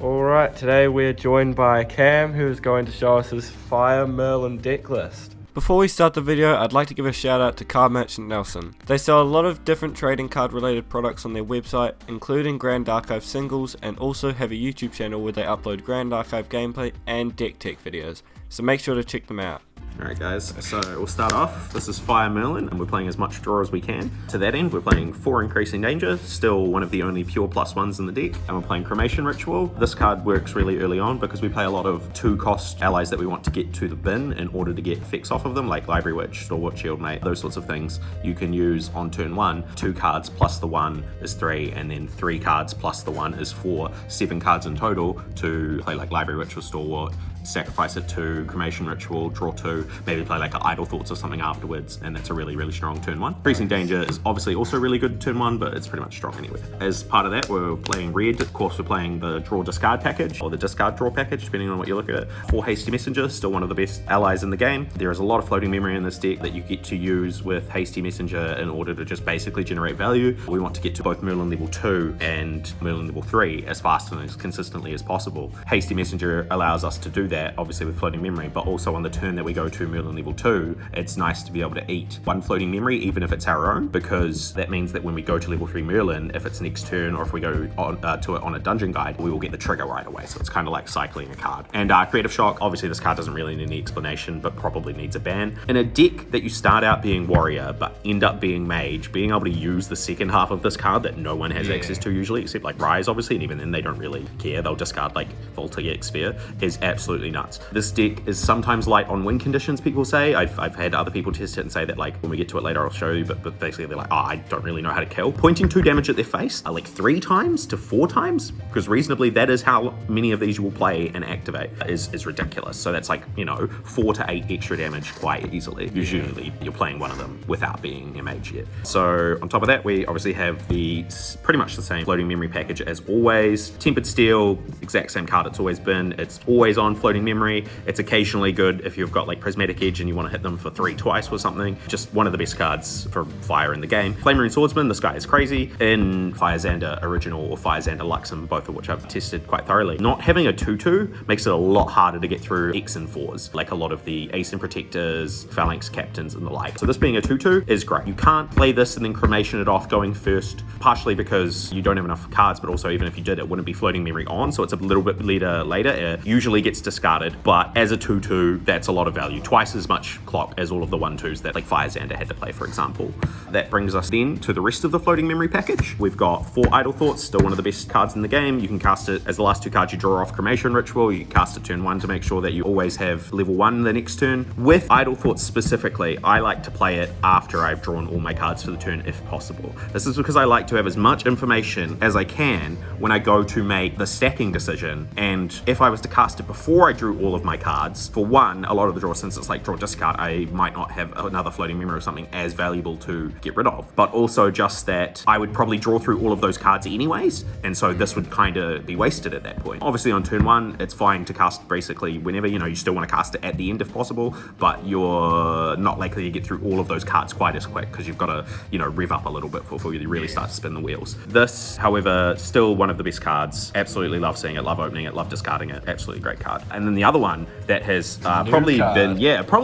Alright, today we're joined by Cam, who is going to show us his Fire Merlin deck list. Before we start the video, I'd like to give a shout out to Card Merchant Nelson. They sell a lot of different trading card related products on their website, including Grand Archive singles, and also have a YouTube channel where they upload Grand Archive gameplay and deck tech videos, so make sure to check them out. Alright guys, so we'll start off. This is Fire Merlin and we're playing as much draw as we can. To that end, we're playing 4 Increasing Danger, still one of the only pure +1s in the deck, and we're playing Cremation Ritual. This card works really early on because we play a lot of 2-cost allies that we want to get to the bin in order to get effects off of them, like Library Witch, Stalwart Shieldmate, those sorts of things. You can use on turn 1, 2 cards plus the 1 is 3, and then 3 cards plus the 1 is 4, 7 cards in total to play like Library Witch or Stalwart, sacrifice it to Cremation Ritual, draw 2, maybe play like an Idle Thoughts or something afterwards, and that's a really, really strong turn 1. Increasing Danger is obviously also really good turn 1, but it's pretty much strong anyway. As part of that, we're playing red. Of course, we're playing the Draw Discard package, or the Discard Draw package, depending on what you look at it. 4 Hasty Messenger, still one of the best allies in the game. There is a lot of floating memory in this deck that you get to use with Hasty Messenger in order to just basically generate value. We want to get to both Merlin level 2 and Merlin level 3 as fast and as consistently as possible. Hasty Messenger allows us to do that, obviously with floating memory, but also on the turn that we go to Merlin level 2, it's nice to be able to eat 1 floating memory, even if it's our own, because that means that when we go to level 3 Merlin, if it's next turn or if we go on, to it on a dungeon guide, we will get the trigger right away. So it's kind of like cycling a card. And Creative Shock, obviously this card doesn't really need any explanation, but probably needs a ban. In a deck that you start out being warrior, but end up being mage, being able to use the second half of this card that no one has access to usually, except like Rise obviously, and even then they don't really care, they'll discard like Voltaic Sphere, is absolutely nuts. This deck is sometimes light on win conditions, people say. I've had other people test it and say that like when we get to it later I'll show you, but basically they're like, oh, I don't really know how to kill. Pointing 2 damage at their face are like 3 times to 4 times, because reasonably that is how many of these you will play and activate, is ridiculous. So that's like, you know, 4 to 8 extra damage quite easily. Usually you're playing one of them without being a mage yet. So on top of that, we obviously have the pretty much the same floating memory package as always. Tempered Steel, exact same card it's always been. It's always on floating memory. It's occasionally good if you've got like Prismatic Edge and you want to hit them for 3 twice or something. Just one of the best cards for fire in the game. Flame Marine Swordsman, this guy is crazy. In Fire Xander Original or Fire Xander Luxem, both of which I've tested quite thoroughly. Not having a 2/2 makes it a lot harder to get through X and 4s, like a lot of the Ace and Protectors, Phalanx Captains and the like. So this being a 2/2 is great. You can't play this and then Cremation it off going first, partially because you don't have enough cards, but also even if you did, it wouldn't be floating memory on, so it's a little bit later. It usually gets discarded, but as a 2/2, that's a lot of value. Twice as much clock as all of the 1/2s that like Fire Xander had to play, for example. That brings us then to the rest of the floating memory package. We've got 4 Idle Thoughts, still one of the best cards in the game. You can cast it as the last 2 cards you draw off Cremation Ritual. You can cast it turn 1 to make sure that you always have level 1 the next turn. With Idle Thoughts specifically, I like to play it after I've drawn all my cards for the turn if possible. This is because I like to have as much information as I can when I go to make the stacking decision, and if I was to cast it before I drew all of my cards, for one, a lot of the draws, since it's like draw discard, I might not have another floating memory or something as valuable to get rid of, but also just that I would probably draw through all of those cards anyways, and so this would kind of be wasted at that point. Obviously on turn 1, it's fine to cast basically whenever, you know, you still want to cast it at the end if possible, but you're not likely to get through all of those cards quite as quick because you've got to, you know, rev up a little bit before you really start to spin the wheels. This, however, still one of the best cards. Absolutely love seeing it, love opening it, love discarding it. Absolutely great card. And then the other one that has probably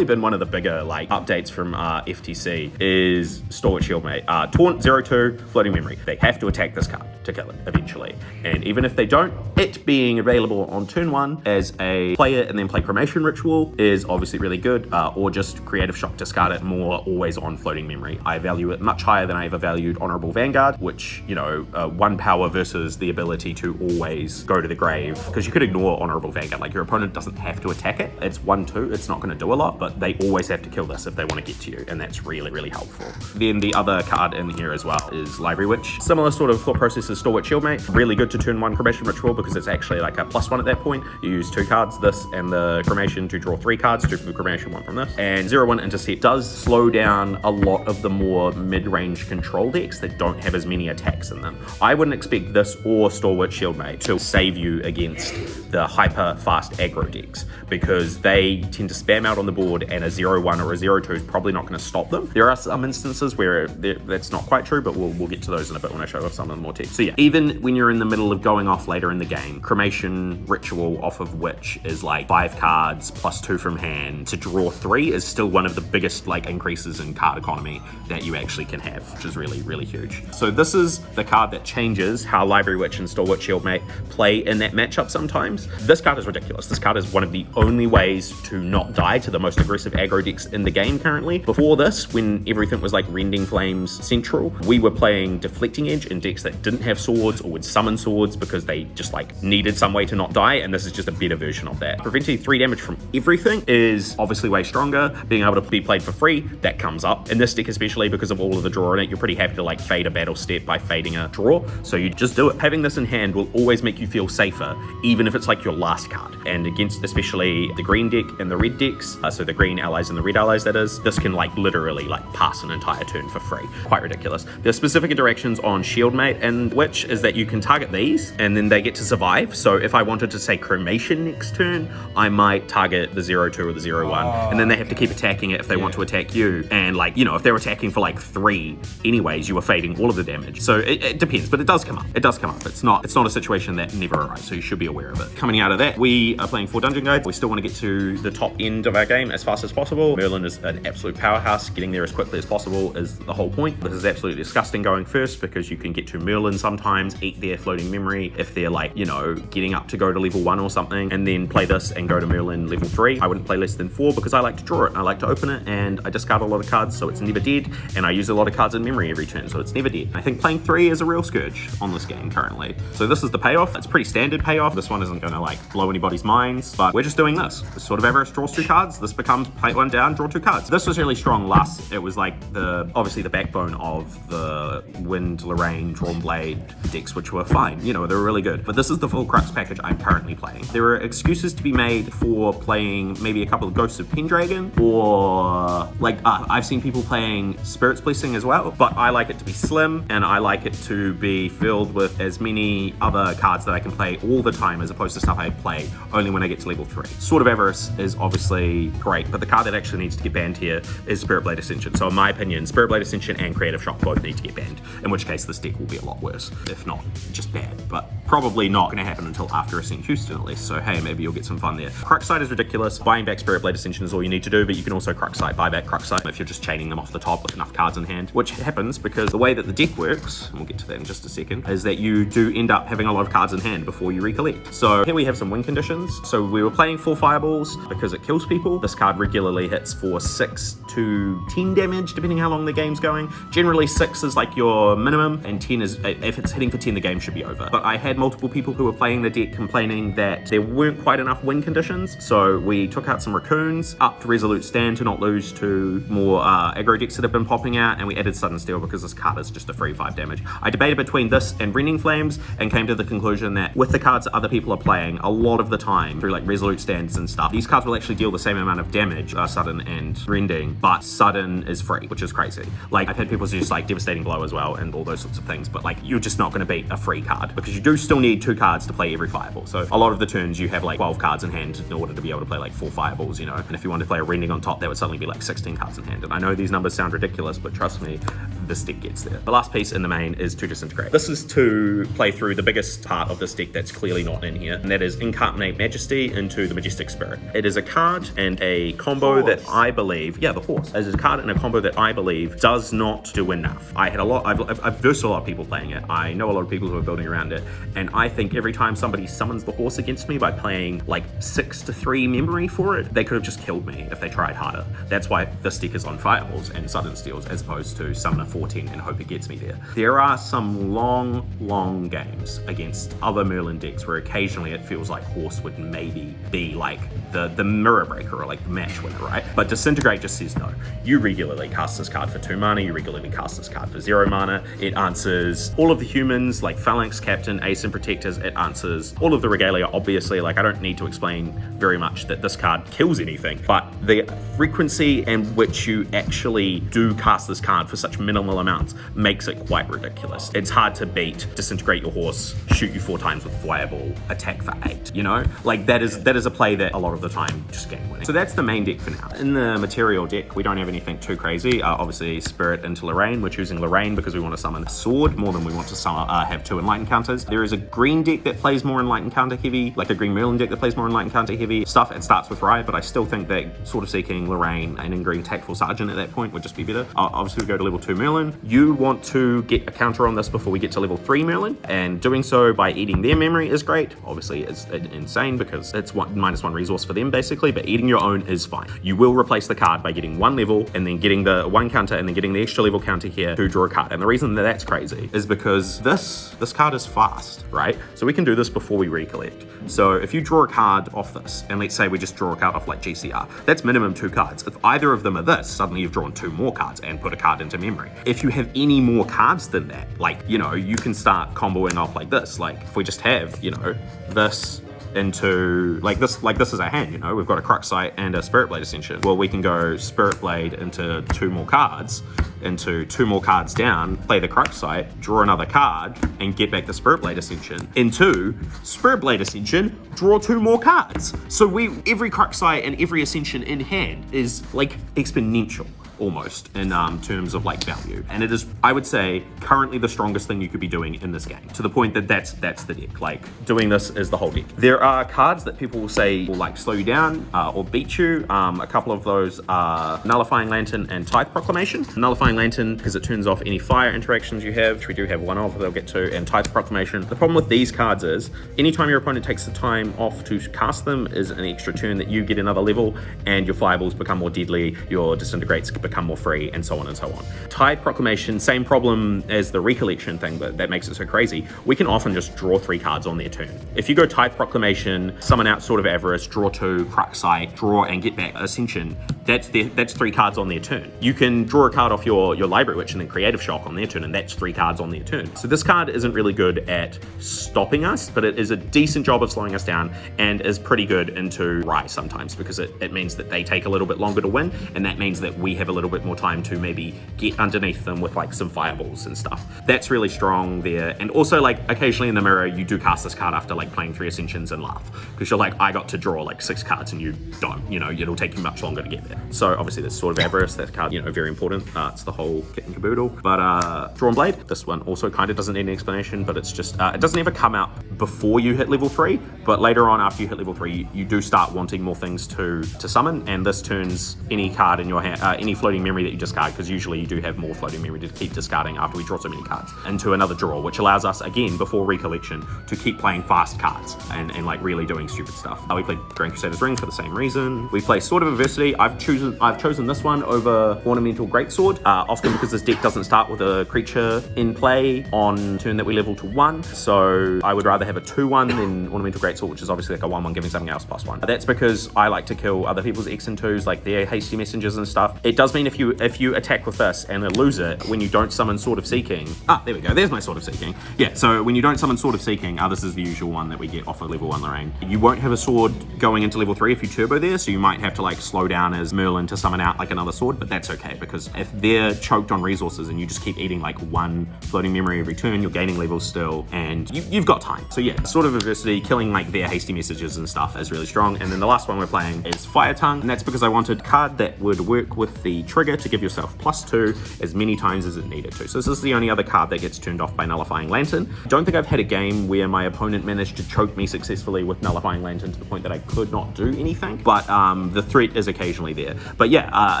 been one of the bigger like updates from FTC is Stalwart Shieldmate. Taunt 0/2 floating memory. They have to attack this card to kill it eventually, and even if they don't, it being available on turn 1 as a player and then play Cremation Ritual is obviously really good, or just Creative Shock, discard it, more always on floating memory. I value it much higher than I ever valued Honorable Vanguard, which, you know, 1 power versus the ability to always go to the grave, because you could ignore Honorable Vanguard, like your opponent doesn't have to attack it. It's 1/2, it's not going to do a lot, but they always have to kill this if they want to get to you, and that's really, really helpful. Then the other card in here as well is Library Witch. Similar sort of thought process as Stalwart Shieldmate. Really good to turn 1 Cremation Ritual because it's actually like a +1 at that point. You use 2 cards, this and the Cremation, to draw 3 cards, 2 from the Cremation, 1 from this. And 0/1 Intercept does slow down a lot of the more mid-range control decks that don't have as many attacks in them. I wouldn't expect this or Stalwart Shieldmate to save you against the hyper fast aggro decks because they tend to spam out on the board, and a 0-1 or a 0-2 is probably not going to stop them. There are some instances where that's not quite true, but we'll get to those in a bit when I show off some of the more text. So yeah, even when you're in the middle of going off later in the game, Cremation Ritual, off of which is like 5 cards plus 2 from hand to draw 3, is still one of the biggest like increases in card economy that you actually can have, which is really, really huge. So this is the card that changes how Library Witch and Stalwart Shieldmate play in that matchup sometimes. This card is ridiculous. This card is one of the only ways to not die to the most aggressive aggro decks in the game currently. Before this, when everything was like Rending Flames central, we were playing Deflecting Edge in decks that didn't have swords or would summon swords because they just like needed some way to not die, and this is just a better version of that. Preventing 3 damage from everything is obviously way stronger. Being able to be played for free, that comes up. In this deck especially, because of all of the draw in it, you're pretty happy to like fade a battle step by fading a draw, so you just do it. Having this in hand will always make you feel safer, even if it's like your last card. And against especially the green deck and the red decks, so the green allies and the red allies that is, this can like literally like pass an entire turn for free. Quite ridiculous. There's specific interactions on Shieldmate and Witch is that you can target these and then they get to survive. So if I wanted to say Cremation next turn, I might target the 0-2 or the 0-1, and then they have to keep attacking it if they want to attack you. And like, you know, if they're attacking for like 3 anyways, you are fading all of the damage. So it depends, but it does come up. It does come up. It's not a situation that never arrives, so you should be aware of it. Coming out of that, we are playing 4 Dungeon Guides. We still want to get to the top end of our game as fast as possible. Merlin is an absolute powerhouse. Getting there as quickly as possible is the whole point. This is absolutely disgusting going first because you can get to Merlin sometimes, eat their floating memory if they're like, you know, getting up to go to level 1 or something, and then play this and go to Merlin level 3. I wouldn't play less than 4 because I like to draw it. I like to open it, and I discard a lot of cards, so it's never dead, and I use a lot of cards in memory every turn, so it's never dead. I think playing 3 is a real scourge on this game currently. So this is the payoff. It's pretty standard payoff. This one isn't going to like blow anybody's minds, but we're just doing this. This sort of Avarice draws 2 cards. This becomes play 1 down, draw 2 cards. This was really strong last. It was like obviously the backbone of the Wind, Lorraine, Drawn Blade decks, which were fine. You know, they were really good. But this is the full crux package I'm currently playing. There are excuses to be made for playing maybe a couple of Ghosts of Pendragon, or like I've seen people playing Spirit's Blessing as well, but I like it to be slim, and I like it to be filled with as many other cards that I can play all the time as opposed to stuff I play only when I get to level 3. Sword of Avarice is obviously great, but the card that actually needs to get banned here is Spirit Blade Ascension. So in my opinion, Spirit Blade Ascension and Creative Shock both need to get banned, in which case this deck will be a lot worse, if not just bad, but probably not going to happen until after Ascent Houston at least, so hey, maybe you'll get some fun there. Cruxite is ridiculous. Buying back Spirit Blade Ascension is all you need to do, but you can also Cruxite, buy back Cruxite if you're just chaining them off the top with enough cards in hand, which happens because the way that the deck works, and we'll get to that in just a second, is that you do end up having a lot of cards in hand before you recollect. So here we have some win conditions. So we were playing 4 Fireballs because it kills people. This card regularly hits for 6 to 10 damage, depending how long the game's going. Generally 6 is like your minimum, and 10 is, if it's hitting for 10, the game should be over. But I had multiple people who were playing the deck complaining that there weren't quite enough win conditions, so we took out some Raccoons, upped Resolute Stand to not lose to more aggro decks that have been popping out, and we added Sudden Steel because this card is just a free 5 damage. I debated between this and Rending Flames and came to the conclusion that with the cards that other people are playing, a lot of the time, through like Resolute Stands and stuff, these cards will actually deal the same amount of damage, Sudden and Rending, but Sudden is free, which is crazy. Like, I've had people use like Devastating Blow as well and all those sorts of things, but like, you're just not going to beat a free card because you do still need 2 cards to play every Fireball. So a lot of the turns you have like 12 cards in hand in order to be able to play like 4 Fireballs, you know, and if you wanted to play a Rending on top, that would suddenly be like 16 cards in hand. And I know these numbers sound ridiculous, but trust me, this deck gets there. The last piece in the main is to Disintegrate. This is to play through the biggest part of this deck that's clearly not in here, and that is Incarnate Majesty into the Majestic Spirit. It is a card and a combo that I believe, yeah, the horse. It is a card and a combo that I believe does not do enough. I've versed a lot of people playing it. I know a lot of people who are building around it, and I think every time somebody summons the horse against me by playing like 6 to 3 memory for it, they could have just killed me if they tried harder. That's why this deck is on Fireballs and Sudden Steals as opposed to summon a 14 and hope it gets me there. There are some long games against other Merlin decks where occasionally it feels like horse would maybe be like the mirror breaker or like the match winner, right? But Disintegrate just says no. You regularly cast this card for 2 mana, you regularly cast this card for 0 mana. It answers all of the humans like Phalanx, Captain, Ace and protectors, it answers all of the regalia, obviously. Like, I don't need to explain very much that this card kills anything, but the frequency in which you actually do cast this card for such minimal amounts makes it quite ridiculous. It's hard to beat disintegrate your horse, shoot you 4 times with fireball, attack for 8, you know? Like, that is a play that a lot of the time just game winning. So that's the main deck for now. In the material deck, we don't have anything too crazy. Obviously, Spirit into Lorraine. We're choosing Lorraine because we want to summon a sword more than we want to have 2 Enlightened counters. There is a green deck that plays more Enlightened counter heavy, like a green Merlin deck that plays more Enlightened counter heavy stuff. It starts with Rye, but I still think that Sword of Seeking, Lorraine, and in green Tactful Sergeant at that point would just be better. Obviously, we go to level 2 Merlin. You want to get a counter on this before we get to level 3 Merlin, and doing so by eating their memory is great. Obviously, it's insane because it's -1 resource for them basically, but eating your own is fine. You will replace the card by getting 1 level and then getting the 1 counter and then getting the extra level counter here to draw a card. And the reason that that's crazy is because this card is fast, right? So we can do this before we recollect. So if you draw a card off this, and let's say we just draw a card off like GCR, that's minimum 2 cards. If either of them are this, suddenly you've drawn 2 more cards and put a card into memory. If you have any more cards than that, like, you know, you can start comboing off like this. Like if we just have, you know, this into like this is our hand, you know, we've got a Crux Sight and a Spirit Blade Ascension. Well, we can go Spirit Blade into 2 more cards, into 2 more cards down, play the Crux Sight, draw another card, and get back the Spirit Blade Ascension. Into Spirit Blade Ascension, draw 2 more cards. So every Crux Sight and every Ascension in hand is like exponential almost in terms of like value, and it is, I would say, currently the strongest thing you could be doing in this game, to the point that that's the deck. Like, doing this is the whole deck. There are cards that people will say will like slow you down or beat you. A couple of those are Nullifying Lantern and Tithe Proclamation. Nullifying Lantern because it turns off any fire interactions you have, which we do have 1 of, they'll get to, and Tithe Proclamation. The problem with these cards is anytime your opponent takes the time off to cast them is an extra turn that you get another level, and your fireballs become more deadly, your disintegrates become more free, and so on and so on. Tithe Proclamation, same problem as the recollection thing, but that makes it so crazy. We can often just draw 3 cards on their turn. If you go Tithe Proclamation, summon out Sword of Avarice, draw 2, Crux Sight, draw and get back Ascension, that's 3 cards on their turn. You can draw a card off your Library Witch and then Creative Shock on their turn, and that's 3 cards on their turn. So this card isn't really good at stopping us, but it is a decent job of slowing us down, and is pretty good into Rise sometimes, because it means that they take a little bit longer to win, and that means that we have a little bit more time to maybe get underneath them with like some fireballs and stuff. That's really strong there. And also, like, occasionally in the mirror you do cast this card after like playing 3 Ascensions and laugh, because you're like, I got to draw like 6 cards and you don't, you know, it'll take you much longer to get there. So obviously this Sword of Avarice, that card, you know, very important. It's the whole kit and caboodle. But Drawn Blade, this one also kind of doesn't need an explanation, but it's just it doesn't ever come out before you hit level 3, but later on after you hit level 3 you do start wanting more things to summon, and this turns any card in your hand, any floating memory that you discard, because usually you do have more floating memory to keep discarding after we draw so many cards, into another draw, which allows us, again, before recollection, to keep playing fast cards and like really doing stupid stuff. We played Grand Crusader's Ring for the same reason. We play Sword of Adversity. I've chosen this one over Ornamental Greatsword, often because this deck doesn't start with a creature in play on turn that we level to 1, so I would rather have a 2/1 than Ornamental Greatsword, which is obviously like a 1/1 giving something else +1. That's because I like to kill other people's X and 2s, like their hasty messengers and stuff. It does mean if you attack with this and lose it, when you don't summon Sword of Seeking, there we go, there's my Sword of Seeking. Yeah, so when you don't summon Sword of Seeking, this is the usual one that we get off of level 1 Lorraine. You won't have a sword going into level 3 if you turbo there, so you might have to like slow down as Merlin to summon out like another sword, but that's okay, because if they're choked on resources and you just keep eating like 1 floating memory every turn, you're gaining levels still, and you've got time. So yeah, Sword of Adversity, killing like their hasty messages and stuff is really strong. And then the last one we're playing is Fire Tongue, and that's because I wanted a card that would work with the trigger to give yourself +2 as many times as it needed to. So this is the only other card that gets turned off by Nullifying Lantern. I don't think I've had a game where my opponent managed to choke me successfully with Nullifying Lantern to the point that I could not do anything, but the threat is occasionally there. But yeah,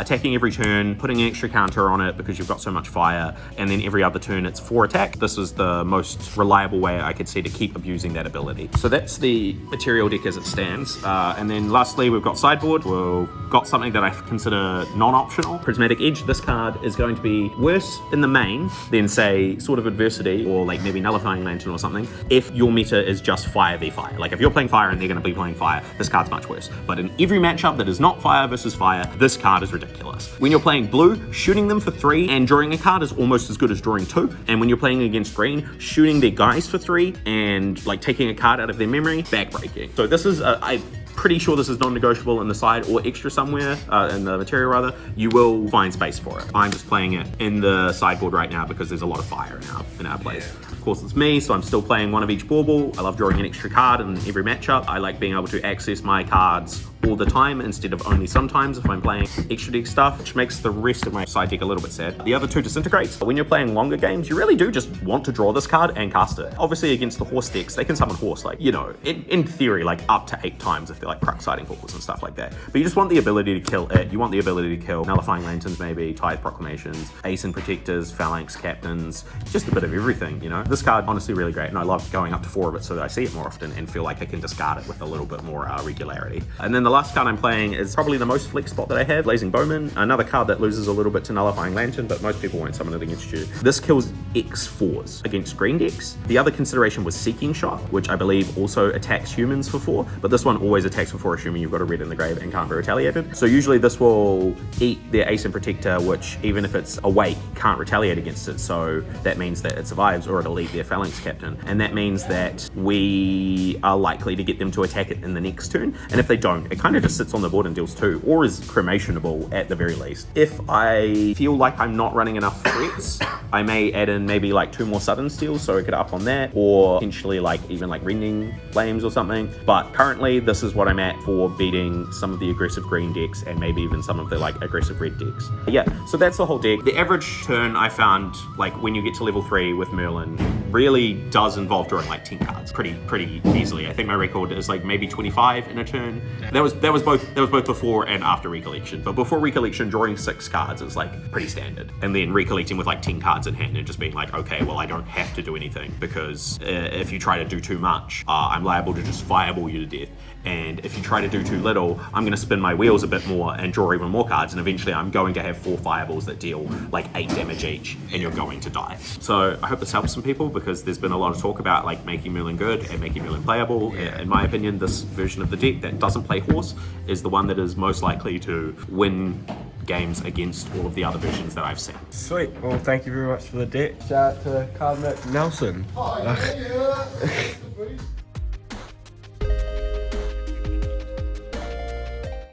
attacking every turn, putting an extra counter on it because you've got so much fire, and then every other turn it's 4 attack. This is the most reliable way I could see to keep abusing that ability. So that's the material deck as it stands. And then lastly, we've got sideboard. We'll got something that I consider non-optional. Prismatic Edge, this card is going to be worse in the main than, say, Sword of Adversity or like maybe Nullifying Lantern or something, if your meta is just fire v fire. Like if you're playing fire and they're going to be playing fire, this card's much worse. But in every matchup that is not fire versus fire, this card is ridiculous. When you're playing blue, shooting them for 3 and drawing a card is almost as good as drawing 2. And when you're playing against green, shooting their guys for 3 and like taking a card out of their memory, backbreaking. So this is, I'm pretty sure this is non-negotiable in the side or extra somewhere, in the material rather. You will find space for it. I'm just playing it in the sideboard right now because there's a lot of fire in our plays. Of course it's me, so I'm still playing one of each bauble. I love drawing an extra card in every matchup. I like being able to access my cards all the time instead of only sometimes if I'm playing extra deck stuff, which makes the rest of my side deck a little bit sad. The other two disintegrates. When you're playing longer games, you really do just want to draw this card and cast it. Obviously against the horse decks, they can summon horse, like, you know, in theory, like up to 8 times if they're like Crux Siding Balls and stuff like that. But you just want the ability to kill it. You want the ability to kill Nullifying Lanterns maybe, Tithe Proclamations, Ace and Protectors, Phalanx Captains, just a bit of everything, you know? This card, honestly, really great, and I love going up to 4 of it so that I see it more often and feel like I can discard it with a little bit more regularity. And then the last card I'm playing is probably the most flex spot that I have, Blazing Bowman, another card that loses a little bit to Nullifying Lantern, but most people won't summon it against you. This kills X4s against green decks. The other consideration was Seeking Shot, which I believe also attacks humans for 4, but this one always attacks for 4, assuming you've got a red in the grave and can't be retaliated. So usually this will eat their Ace and Protector, which even if it's awake, can't retaliate against it. So that means that it survives, or it'll eat their Phalanx Captain. And that means that we are likely to get them to attack it in the next turn. And if they don't, it kind of just sits on the board and deals 2, or is cremationable at the very least. If I feel like I'm not running enough threats, I may add in maybe like 2 more sudden steals so I could up on that, or potentially like even like Rending Flames or something. But currently this is what I'm at for beating some of the aggressive green decks and maybe even some of the like aggressive red decks. Yeah, so that's the whole deck. The average turn I found, like when you get to level 3 with Merlin, really does involve drawing like 10 cards pretty easily. I think my record is like maybe 25 in a turn. That was both before and after Recollection. But before Recollection, drawing 6 cards is like pretty standard. And then recollecting with like 10 cards in hand and just being like, okay, well I don't have to do anything because if you try to do too much, I'm liable to just fireball you to death. And if you try to do too little, I'm going to spin my wheels a bit more and draw even more cards, and eventually I'm going to have 4 fireballs that deal like 8 damage each, and you're going to die. So I hope this helps some people, because there's been a lot of talk about like making Merlin good and making Merlin playable. In my opinion, this version of the deck that doesn't play horse is the one that is most likely to win games against all of the other versions that I've seen. Sweet. Well, thank you very much for the deck. Shout out to Card Merch Nelson.